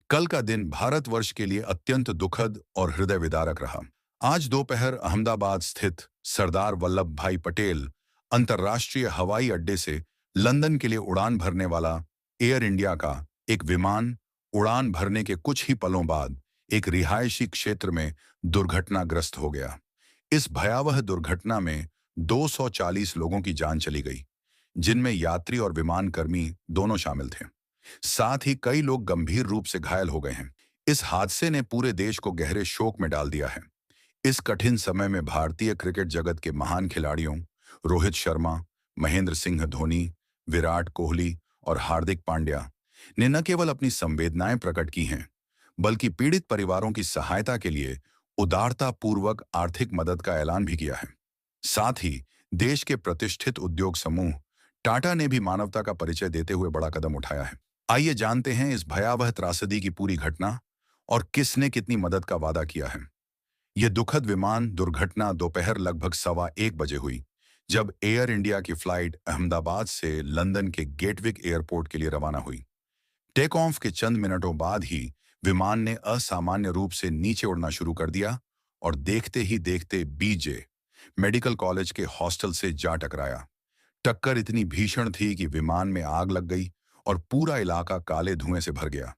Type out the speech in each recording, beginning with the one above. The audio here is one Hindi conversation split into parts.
कल का दिन भारतवर्ष के लिए अत्यंत दुखद और हृदय विदारक रहा। आज दोपहर अहमदाबाद स्थित सरदार वल्लभ भाई पटेल अंतर्राष्ट्रीय हवाई अड्डे से लंदन के लिए उड़ान भरने वाला एयर इंडिया का एक विमान उड़ान भरने के कुछ ही पलों बाद एक रिहायशी क्षेत्र में दुर्घटनाग्रस्त हो गया। इस भयावह दुर्घटना में 240 लोगों की जान चली गई, जिनमें यात्री और विमान कर्मी दोनों शामिल थे। साथ ही कई लोग गंभीर रूप से घायल हो गए हैं। इस हादसे ने पूरे देश को गहरे शोक में डाल दिया है। इस कठिन समय में भारतीय क्रिकेट जगत के महान खिलाड़ियों रोहित शर्मा, महेंद्र सिंह धोनी, विराट कोहली और हार्दिक पांड्या ने न केवल अपनी संवेदनाएं प्रकट की हैं, बल्कि पीड़ित परिवारों की सहायता के लिए उदारतापूर्वक आर्थिक मदद का ऐलान भी किया है। साथ ही देश के प्रतिष्ठित उद्योग समूह टाटा ने भी मानवता का परिचय देते हुए बड़ा कदम उठाया है। आइए जानते हैं इस भयावह त्रासदी की पूरी घटना और किसने कितनी मदद का वादा किया है। यह दुखद विमान दुर्घटना दोपहर लगभग 1:15 बजे हुई, जब एयर इंडिया की फ्लाइट अहमदाबाद से लंदन के गेटविक एयरपोर्ट के लिए रवाना हुई। टेक ऑफ के चंद मिनटों बाद ही विमान ने असामान्य रूप से नीचे उड़ना शुरू कर दिया और देखते ही देखते बीजे मेडिकल कॉलेज के हॉस्टल से जा टकराया। टक्कर इतनी भीषण थी कि विमान में आग लग गई और पूरा इलाका काले धुएं से भर गया।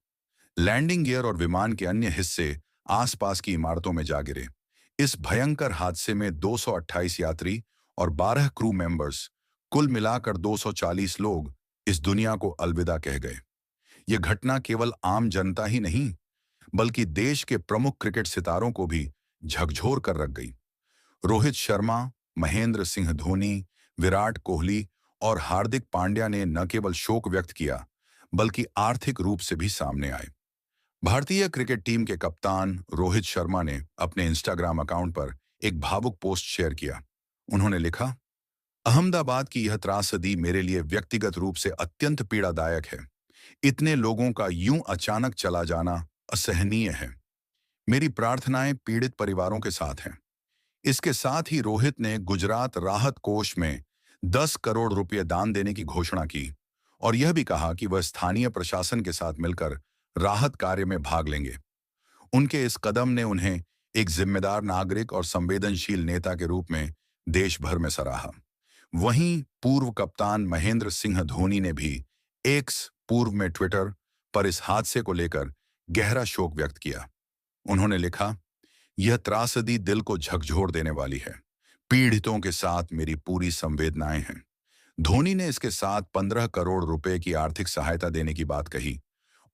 लैंडिंग गियर और विमान के अन्य हिस्से आसपास की इमारतों में जा गिरे। इस भयंकर हादसे में 228 यात्री और 12 क्रू मेंबर्स, कुल मिलाकर 240 लोग इस दुनिया को अलविदा कह गए। यह घटना केवल आम जनता ही नहीं, बल्कि देश के प्रमुख क्रिकेट सितारों को भी झकझोर कर रख गई। रोहित शर्मा, महेंद्र सिंह धोनी, विराट कोहली और हार्दिक पांड्या ने न केवल शोक व्यक्त किया, बल्कि आर्थिक रूप से भी सामने आए। भारतीय क्रिकेट टीम के कप्तान रोहित शर्मा ने अपने इंस्टाग्राम अकाउंट पर एक भावुक पोस्ट शेयर किया। उन्होंने लिखा, अहमदाबाद की यह त्रासदी मेरे लिए व्यक्तिगत रूप से अत्यंत पीड़ादायक है। इतने लोगों का यूं अचानक चला जाना असहनीय है। मेरी प्रार्थनाएं पीड़ित परिवारों के साथ हैं। इसके साथ ही रोहित ने गुजरात राहत कोष में 10 करोड़ रुपए दान देने की घोषणा की और यह भी कहा कि वह स्थानीय प्रशासन के साथ मिलकर राहत कार्य में भाग लेंगे। उनके इस कदम ने उन्हें एक जिम्मेदार नागरिक और संवेदनशील नेता के रूप में देश भर में सराहा। वहीं पूर्व कप्तान महेंद्र सिंह धोनी ने भी एक्स पूर्व में ट्विटर पर इस हादसे को लेकर गहरा शोक व्यक्त किया। उन्होंने लिखा, यह त्रासदी दिल को झकझोर देने वाली है। पीड़ितों के साथ मेरी पूरी संवेदनाएं हैं। धोनी ने इसके साथ 15 करोड़ रुपए की आर्थिक सहायता देने की बात कही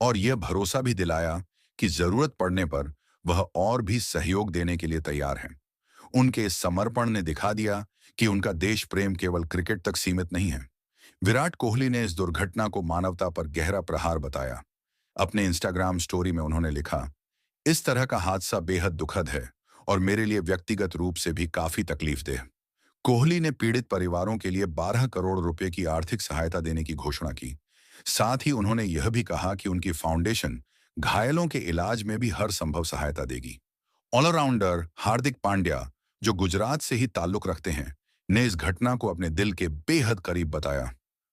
और यह भरोसा भी दिलाया कि जरूरत पड़ने पर वह और भी सहयोग देने के लिए तैयार हैं। उनके इस समर्पण ने दिखा दिया कि उनका देश प्रेम केवल क्रिकेट तक सीमित नहीं है। विराट कोहली ने इस दुर्घटना को मानवता पर गहरा प्रहार बताया। अपने इंस्टाग्राम स्टोरी में उन्होंने लिखा, इस तरह का हादसा बेहद दुखद है और मेरे लिए व्यक्तिगत रूप से भी काफी तकलीफदेह। कोहली ने पीड़ित परिवारों के लिए 12 करोड़ रुपए की आर्थिक सहायता देने की घोषणा की। साथ ही उन्होंने यह भी कहा कि उनकी फाउंडेशन घायलों के इलाज में भी हर संभव सहायता देगी। ऑलराउंडर हार्दिक पांड्या, जो गुजरात से ही ताल्लुक रखते हैं, ने इस घटना को अपने दिल के बेहद करीब बताया।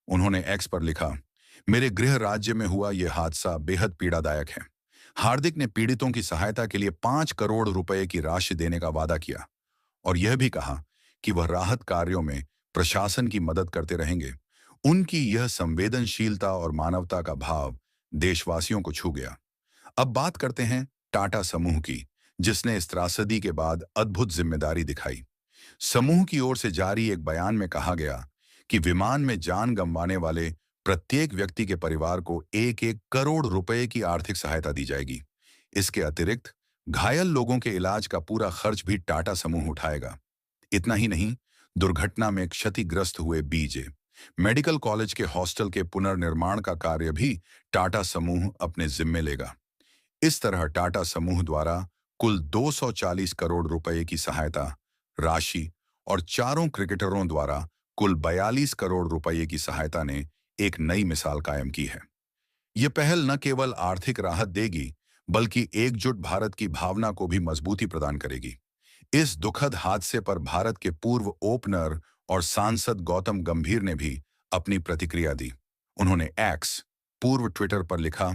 उन्होंने एक्स पर लिखा, मेरे गृह राज्य में हुआ यह हादसा बेहद पीड़ादायक है। हार्दिक ने पीड़ितों की सहायता के लिए 5 करोड़ रुपए की राशि देने का वादा किया और यह भी कहा कि वह राहत कार्यों में प्रशासन की मदद करते रहेंगे। उनकी यह संवेदनशीलता और मानवता का भाव देशवासियों को छू गया। अब बात करते हैं टाटा समूह की, जिसने इस त्रासदी के बाद अद्भुत जिम्मेदारी दिखाई। समूह की ओर से जारी एक बयान में कहा गया कि विमान में जान गंवाने वाले प्रत्येक व्यक्ति के परिवार को 1-1 करोड़ रुपए की आर्थिक सहायता दी जाएगी। इसके अतिरिक्त घायल लोगों के इलाज का पूरा खर्च भी टाटा समूह उठाएगा। इतना ही नहीं, दुर्घटना में क्षतिग्रस्त हुए बीजे मेडिकल कॉलेज के हॉस्टल के पुनर्निर्माण का कार्य भी टाटा समूह अपने जिम्मे लेगा। इस तरह टाटा समूह द्वारा कुल 240 करोड़ रुपए की सहायता राशि और चारों क्रिकेटरों द्वारा कुल 42 करोड़ रुपए की सहायता ने एक नई मिसाल कायम की है। यह पहल न केवल आर्थिक राहत देगी, बल्कि एकजुट भारत की भावना को भी मजबूती प्रदान करेगी। इस दुखद हादसे पर भारत के पूर्व ओपनर और सांसद गौतम गंभीर ने भी अपनी प्रतिक्रिया दी। उन्होंने एक्स पूर्व ट्विटर पर लिखा,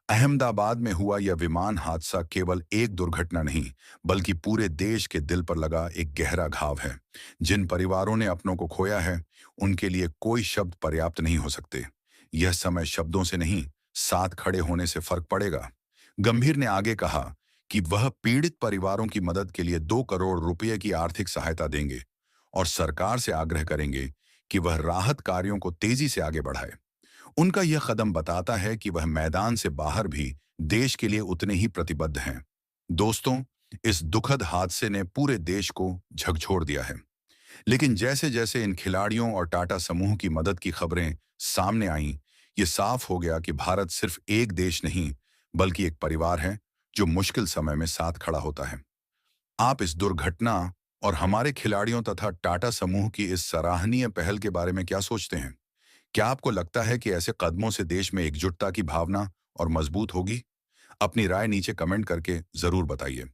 अहमदाबाद में हुआ यह विमान हादसा केवल एक दुर्घटना नहीं, बल्कि पूरे देश के दिल पर लगा एक गहरा घाव है। जिन परिवारों ने अपनों को खोया है, उनके लिए कोई शब्द पर्याप्त नहीं हो सकते। यह समय शब्दों से नहीं, साथ खड़े होने से फर्क पड़ेगा। गंभीर ने आगे कहा कि वह पीड़ित परिवारों की मदद के लिए 2 करोड़ रुपए की आर्थिक सहायता देंगे और सरकार से आग्रह करेंगे कि वह राहत कार्यों को तेजी से आगे बढ़ाए। उनका यह कदम बताता है कि वह मैदान से बाहर भी देश के लिए उतने ही प्रतिबद्ध हैं। दोस्तों, इस दुखद हादसे ने पूरे देश को झकझोर दिया है। लेकिन जैसे जैसे इन खिलाड़ियों और टाटा समूह की मदद की खबरें सामने आईं, ये साफ हो गया कि भारत सिर्फ एक देश नहीं, बल्कि एक परिवार है जो मुश्किल समय में साथ खड़ा होता है। आप इस दुर्घटना और हमारे खिलाड़ियों तथा टाटा समूह की इस सराहनीय पहल के बारे में क्या सोचते हैं? क्या आपको लगता है कि ऐसे कदमों से देश में एकजुटता की भावना और मजबूत होगी? अपनी राय नीचे कमेंट करके जरूर बताइए।